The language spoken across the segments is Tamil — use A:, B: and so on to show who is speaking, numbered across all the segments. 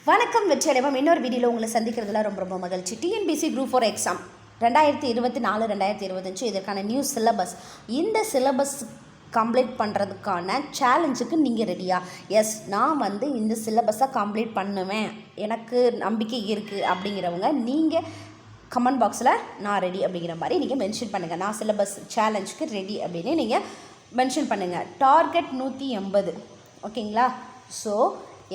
A: வணக்கம் வெற்றியடைவோம். இன்னொரு வீடியோவில் உங்களை சந்திக்கிறதுல ரொம்ப ரொம்ப மகிழ்ச்சி. டிஎன்பிசி குரூப் 4 எக்ஸாம் 2024 2025 இதற்கான நியூ சிலபஸ். இந்த சிலபஸ் கம்ப்ளீட் பண்ணுறதுக்கான சேலஞ்சுக்கு நீங்கள் ரெடியா? எஸ், நான் இந்த சிலபஸை கம்ப்ளீட் பண்ணுவேன், எனக்கு நம்பிக்கை இருக்குது அப்படிங்கிறவங்க நீங்கள் கமெண்ட் பாக்ஸில் நான் ரெடி அப்படிங்கிற மாதிரி நீங்கள் மென்ஷன் பண்ணுங்கள். நான் சிலபஸ் சேலஞ்சுக்கு ரெடி அப்படின்னு நீங்கள் மென்ஷன் பண்ணுங்கள். டார்கெட் 180, ஓகேங்களா? ஸோ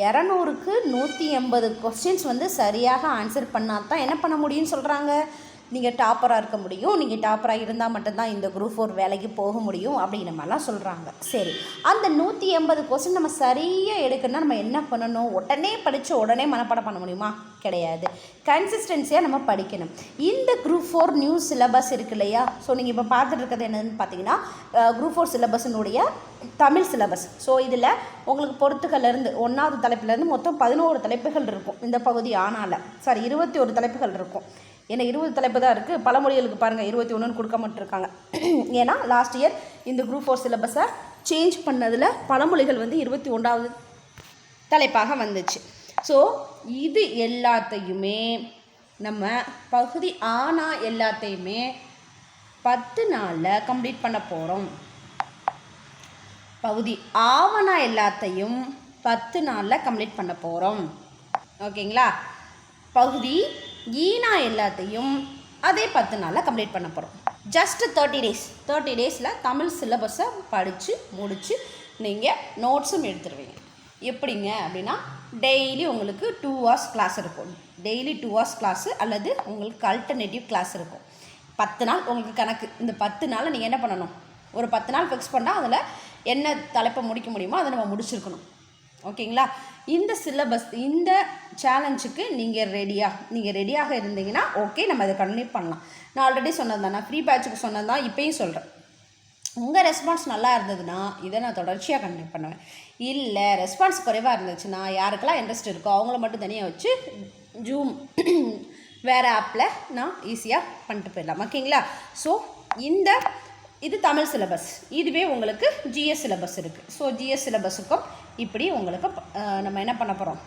A: 200க்கு 180 கொஸ்டின்ஸ் சரியாக ஆன்சர் பண்ணால் தான் என்ன பண்ண முடியும்னு சொல்கிறாங்க. நீங்கள் டாப்பராக இருக்க முடியும், நீங்கள் டாப்பராக இருந்தால் மட்டும்தான் இந்த குரூப் 4 வேலைக்கு போக முடியும் அப்படிங்கிற மாதிரிலாம் சொல்கிறாங்க. சரி, அந்த 180 கொஸ்டின் நம்ம சரியாக எடுக்கணும்னா நம்ம என்ன பண்ணணும்? உடனே படித்து உடனே மனப்பாடம் பண்ண முடியுமா? கிடையாது. கன்சிஸ்டன்சியாக நம்ம படிக்கணும். இந்த குரூப் 4 நியூ சிலபஸ் இருக்கு இல்லையா? ஸோ நீங்கள் இப்போ பார்த்துட்டு இருக்கிறது என்னென்னு பார்த்தீங்கன்னா குரூப் 4 சிலபஸினுடைய தமிழ் சிலபஸ். ஸோ இதில் உங்களுக்கு பொறுத்துக்கள்லேருந்து 1வது தலைப்புலேருந்து மொத்தம் 11 தலைப்புகள் இருக்கும். இந்த பகுதி ஆனால் 21 தலைப்புகள் இருக்கும். ஏன்னா 20 தலைப்பு தான் இருக்குது. பழமொழிகளுக்கு பாருங்கள் 21 கொடுக்க மாட்டிருக்காங்க. ஏன்னா லாஸ்ட் இயர் இந்த குரூப் 4 சிலபஸை சேஞ்ச் பண்ணதில் பழமொழிகள் 21வது தலைப்பாக வந்துச்சு. ஸோ இது எல்லாத்தையுமே நம்ம பகுதி ஆனால் எல்லாத்தையுமே 10 நாளில் கம்ப்ளீட் பண்ண போகிறோம். பகுதி ஆவணா எல்லாத்தையும் 10 நாளில் கம்ப்ளீட் பண்ண போகிறோம், ஓகேங்களா? பகுதி ஈனா எல்லாத்தையும் அதே 10 நாளில் கம்ப்ளீட் பண்ண போகிறோம். ஜஸ்ட் 30 டேஸில் தமிழ் சிலபஸை படித்து முடித்து நீங்கள் நோட்ஸும் எடுத்துருவீங்க. எப்படிங்க அப்படின்னா, டெய்லி உங்களுக்கு 2 hours கிளாஸ் இருக்கும். டெய்லி 2 hours கிளாஸு அல்லது உங்களுக்கு அல்டர்னேட்டிவ் கிளாஸ் இருக்கும். 10 நாள் உங்களுக்கு கணக்கு. இந்த 10 நாளில் நீங்கள் என்ன பண்ணணும்? ஒரு 10 நாள் ஃபிக்ஸ் பண்ணால் அதில் என்ன தலைப்பை முடிக்க முடியுமோ அதை நம்ம முடிச்சிருக்கணும், ஓகேங்களா? இந்த சிலபஸ், இந்த சேலஞ்சுக்கு நீங்கள் ரெடியாக இருந்தீங்கன்னா ஓகே, நம்ம அதை கண்டினியூ பண்ணலாம். நான் ஆல்ரெடி சொன்னது தான், நான் ஃப்ரீ பேட்சுக்கு சொன்னது தான், இப்போயும் சொல்கிறேன். உங்கள் ரெஸ்பான்ஸ் நல்லா இருந்ததுன்னா இதை நான் தொடர்ச்சியாக கண்டினியூ பண்ணுவேன். இல்லை ரெஸ்பான்ஸ் குறைவாக இருந்துச்சுன்னா யாருக்கெல்லாம் இன்ட்ரெஸ்ட் இருக்கோ அவங்கள மட்டும் தனியாக வச்சு ஜூம் வேறு ஆப்பில் நான் ஈஸியாக பண்ணிட்டு போயிடலாம், ஓகேங்களா? ஸோ இது தமிழ் சிலபஸ். இதுவே உங்களுக்கு ஜிஎஸ் சிலபஸ் இருக்குது. ஸோ ஜிஎஸ் சிலபஸுக்கும் இப்படி உங்களுக்கு நம்ம என்ன பண்ண போகிறோம்?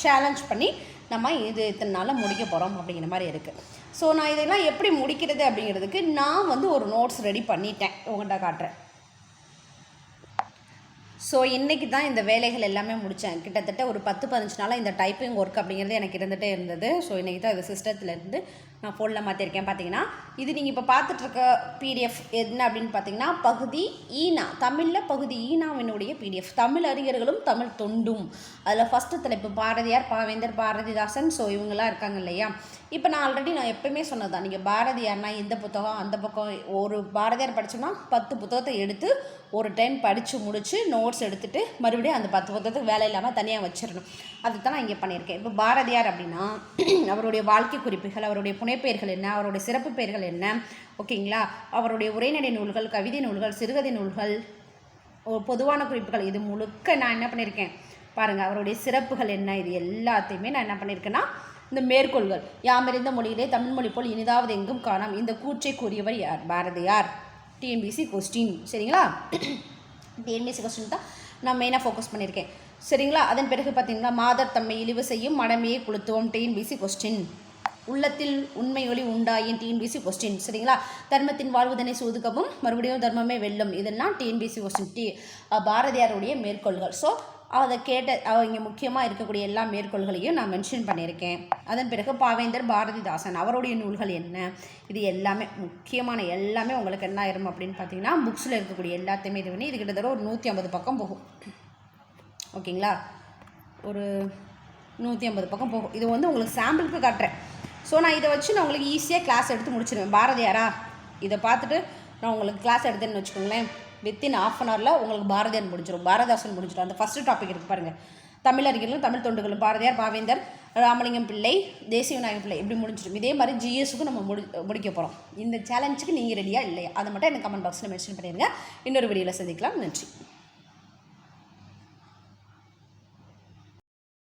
A: சேலஞ்ச் பண்ணி நம்ம இத்தனை நாளில் முடிக்க போகிறோம் அப்படிங்கிற மாதிரி இருக்குது. ஸோ நான் இதெல்லாம் எப்படி முடிக்கிறது அப்படிங்கிறதுக்கு நான் ஒரு நோட்ஸ் ரெடி பண்ணிட்டேன், உங்கள்கிட்ட காட்டுறேன். ஸோ இன்றைக்கி தான் இந்த வேலைகள் எல்லாமே முடித்தேன். கிட்டத்தட்ட ஒரு 10-15 நாளாக இந்த டைப்பிங் ஒர்க் அப்படிங்கிறது எனக்கு இருந்துகிட்டே இருந்தது. ஸோ இன்றைக்கி தான் இது சிஸ்டத்துலேருந்து நான் ஃபோனில் மாற்றிருக்கேன். பார்த்தீங்கன்னா இது நீங்கள் இப்போ பார்த்துட்ருக்க பிடிஎஃப் என்ன அப்படின்னு பார்த்தீங்கன்னா பகுதி ஈனா, தமிழில் பகுதி ஈனாவினுடைய பிடிஎஃப். தமிழ் அறிஞர்களும் தமிழ் தொண்டும். அதில் ஃபஸ்ட்டு தலைப்பு பாரதியார், பாவேந்தர், பாரதிதாசன். ஸோ இவங்களாம் இருக்காங்க இல்லையா? இப்போ நான் எப்போயுமே சொன்னது தான், நீங்கள் பாரதியார்னா இந்த புத்தகம் அந்த பக்கம், ஒரு பாரதியார் படித்தோம்னா 10 புத்தகத்தை எடுத்து ஒரு டைம் படித்து முடித்து நோட்ஸ் எடுத்துகிட்டு மறுபடியும் அந்த 10 புத்தகத்துக்கு வேலை இல்லாமல் தனியாக வச்சிடணும். அதுதான் நான் இங்கே பண்ணியிருக்கேன். இப்போ பாரதியார் அப்படின்னா அவருடைய வாழ்க்கை குறிப்புகள், அவருடைய புனைப்பெயர்கள் என்ன, அவருடைய சிறப்பு பெயர்கள் என்ன, ஓகேங்களா? அவருடைய உரைநடை நூல்கள், கவிதை நூல்கள், சிறுகதை நூல்கள், பொதுவான குறிப்புகள், இது முழுக்க நான் என்ன பண்ணியிருக்கேன் பாருங்கள். அவருடைய சிறப்புகள் என்ன, இது எல்லாத்தையுமே நான் என்ன பண்ணியிருக்கேன்னா இந்த மேற்கோள்கள். யாமறிந்த மொழியிலே தமிழ் மொழி போல் இனிதாவது எங்கும் காணாம், இந்த கூற்றை கூறியவர் யார்? பாரதியார். டிஎன்பிசி கொஸ்டின், சரிங்களா? டிஎன்பிசி கொஸ்டின் தான் நான் மெயினாக ஃபோக்கஸ் பண்ணியிருக்கேன், சரிங்களா? அதன் பிறகு பார்த்தீங்கன்னா மாதர் தம்மை இழிவு செய்யும் மடமையை குளுத்துவோம், டிஎன்பிசி கொஸ்டின். உள்ளத்தில் உண்மை ஒளி உண்டாயின், டிஎன்பிசி கொஸ்டின், சரிங்களா? தர்மத்தின் வாழ்வுதனை சூதுக்கவும் மறுபடியும் தர்மமே வெல்லும், இதெல்லாம் டிஎன்பிசி கொஸ்டின். பாரதியாருடைய மேற்கோள்கள். ஸோ அதை அவங்க முக்கியமாக இருக்கக்கூடிய எல்லா மேற்கோள்களையும் நான் மென்ஷன் பண்ணியிருக்கேன். அதன் பிறகு பாவேந்தர், பாரதிதாசன், அவருடைய நூல்கள் என்ன, இது எல்லாமே முக்கியமான எல்லாமே உங்களுக்கு என்ன ஆயிரும் அப்படின்னு பார்த்தீங்கன்னா புக்ஸில் இருக்கக்கூடிய எல்லாத்தையுமே இது பண்ணி இது கிட்டத்தட்ட ஒரு 150 பக்கம் போகும், ஓகேங்களா? ஒரு 150 பக்கம் போகும். இது உங்களுக்கு சாம்பிளுக்கு காட்டுறேன். ஸோ நான் இதை வச்சு நான் உங்களுக்கு ஈஸியாக கிளாஸ் எடுத்து முடிச்சிடுவேன். பாரதியாரா இதை பார்த்துட்டு நான் உங்களுக்கு கிளாஸ் எடுத்தேன்னு வச்சுக்கோங்களேன், வித்தின் ½ an hourல உங்களுக்கு பாரதியார் முடிஞ்சிடும், பாரதிதாசன் முடிஞ்சிடும். அந்த ஃபஸ்ட்டு டாபிக் இருக்குது பாருங்கள், தமிழ் அறிஞர்களும் தமிழ் தொண்டுகளும், பாரதியார், பாவேந்தர், ராமலிங்கம் பிள்ளை, தேசிய விநாயகம் பிள்ளை, இப்படி முடிஞ்சிடும். இதே மாதிரி ஜிஎஸ்ஸுக்கும் நம்ம முடிக்க போகிறோம். இந்த சேலஞ்சுக்கு நீங்கள் ரெடியாக இல்லையா அதை மட்டும் எனக்கு கமெண்ட் பாக்ஸில் மென்ஷன் பண்ணிடுங்க. இன்னொரு வீடியோவில் சந்திக்கலாம். நன்றி.